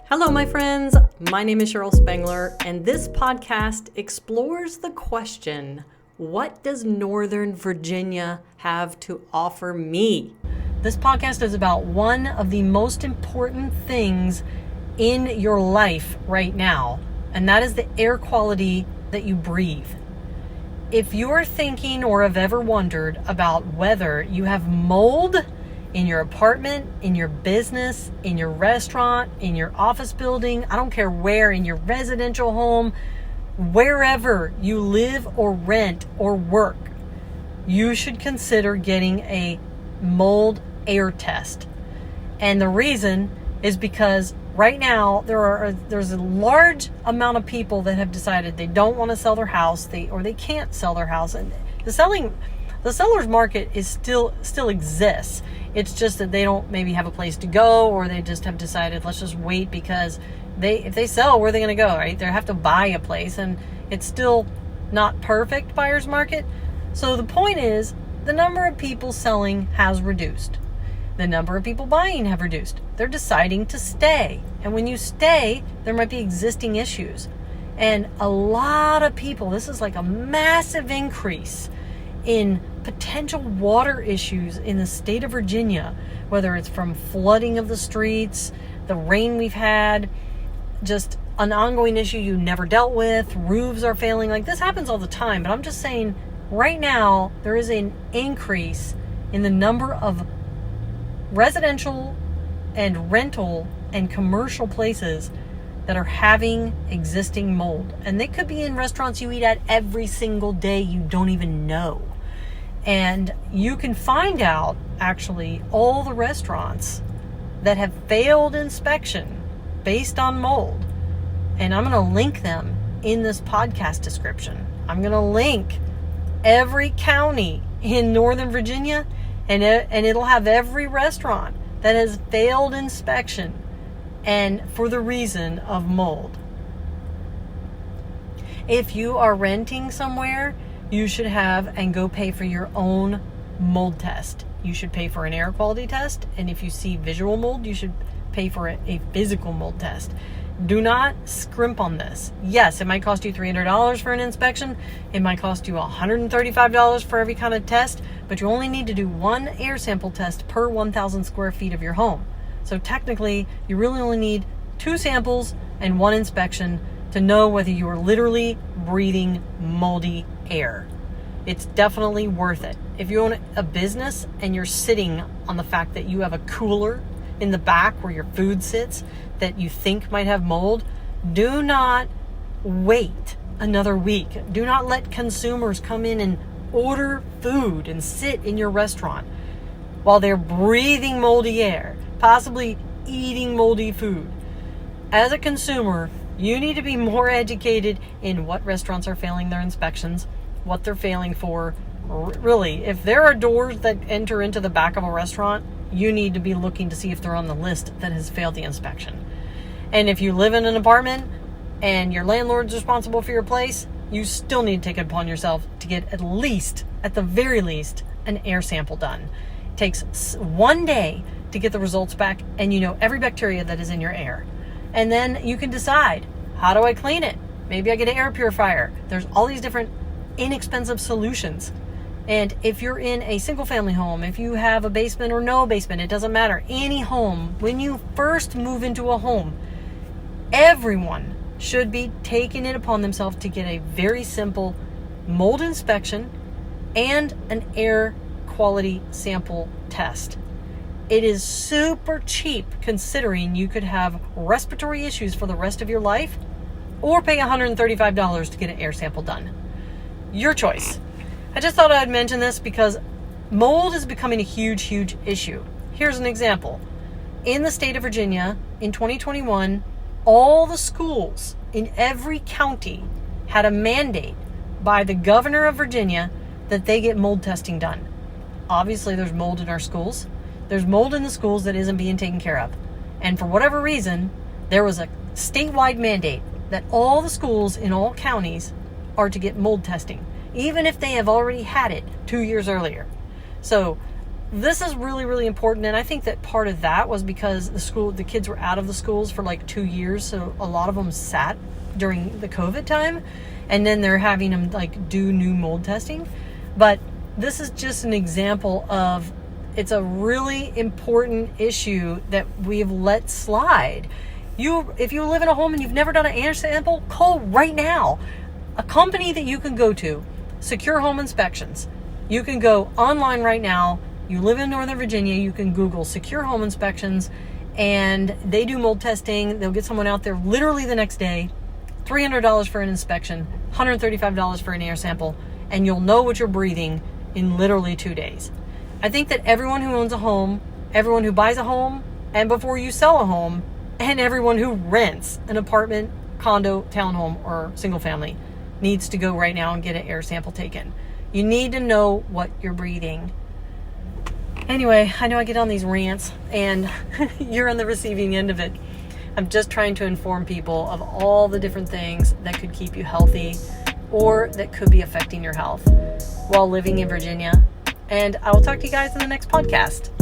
Hello, my friends. My name is Cheryl Spengler, and this podcast explores the question, what does Northern Virginia have to offer me? This podcast is about one of the most important things in your life right now, and that is the air quality that you breathe. If you're thinking or have ever wondered about whether you have mold in your apartment, in your business, in your restaurant, in your office building, I don't care where, in your residential home, wherever you live or rent or work, you should consider getting a mold air test. And the reason is because right now there's a large amount of people that have decided they don't want to sell their house, or they can't sell their house, and the seller's market is still exists. It's just that they don't maybe have a place to go, or they just have decided, let's just wait, because if they sell, where are they going to go, right? They have to buy a place, and it's still not perfect buyer's market. So the point is, the number of people selling has reduced. The number of people buying have reduced. They're deciding to stay. And when you stay, there might be existing issues. And a lot of people, this is like a massive increase in potential water issues in the state of Virginia, whether it's from flooding of the streets, the rain we've had, just an ongoing issue you never dealt with, roofs are failing. Like, this happens all the time, but I'm just saying right now there is an increase in the number of residential and rental and commercial places that are having existing mold. And they could be in restaurants you eat at every single day you don't even know. And you can find out, actually, all the restaurants that have failed inspection based on mold. And I'm going to link them in this podcast description. I'm going to link every county in Northern Virginia, and it'll have every restaurant that has failed inspection and for the reason of mold. If you are renting somewhere, you should have and go pay for your own mold test. You should pay for an air quality test, and if you see visual mold, you should pay for a physical mold test. Do not scrimp on this. Yes, it might cost you $300 for an inspection. It might cost you $135 for every kind of test, but you only need to do one air sample test per 1,000 square feet of your home. So technically, you really only need 2 samples and 1 inspection to know whether you are literally breathing moldy air. It's definitely worth it. If you own a business and you're sitting on the fact that you have a cooler in the back where your food sits that you think might have mold, do not wait another week. Do not let consumers come in and order food and sit in your restaurant while they're breathing moldy air, possibly eating moldy food. As a consumer, you need to be more educated in what restaurants are failing their inspections, what they're failing for. Really, if there are doors that enter into the back of a restaurant, you need to be looking to see if they're on the list that has failed the inspection. And if you live in an apartment and your landlord's responsible for your place, you still need to take it upon yourself to get at the very least, an air sample done. It takes 1 day to get the results back, and you know every bacteria that is in your air. And then you can decide, how do I clean it? Maybe I get an air purifier. There's all these different inexpensive solutions. And if you're in a single family home, if you have a basement or no basement, it doesn't matter. Any home, when you first move into a home, everyone should be taking it upon themselves to get a very simple mold inspection and an air quality sample test. It is super cheap, considering you could have respiratory issues for the rest of your life, or pay $135 to get an air sample done. Your choice. I just thought I'd mention this because mold is becoming a huge issue. Here's an example. In the state of Virginia, in 2021, all the schools in every county had a mandate by the governor of Virginia that they get mold testing done. Obviously, there's mold in our schools. There's mold in the schools that isn't being taken care of. And for whatever reason, there was a statewide mandate that all the schools in all counties are to get mold testing, even if they have already had it 2 years earlier. So this is really, really important. And I think that part of that was because the kids were out of the schools for like 2 years. So a lot of them sat during the COVID time, and then they're having them like do new mold testing. But this is just an example of, it's a really important issue that we've let slide. If you live in a home and you've never done an air sample, call right now. A company that you can go to, Secure Home Inspections. You can go online right now. You live in Northern Virginia, you can Google Secure Home Inspections, and they do mold testing. They'll get someone out there literally the next day. $300 for an inspection, $135 for an air sample, and you'll know what you're breathing in literally 2 days. I think that everyone who owns a home, everyone who buys a home, and before you sell a home, and everyone who rents an apartment, condo, townhome, or single family needs to go right now and get an air sample taken. You need to know what you're breathing. Anyway, I know I get on these rants, and you're on the receiving end of it. I'm just trying to inform people of all the different things that could keep you healthy or that could be affecting your health while living in Virginia. And I will talk to you guys in the next podcast.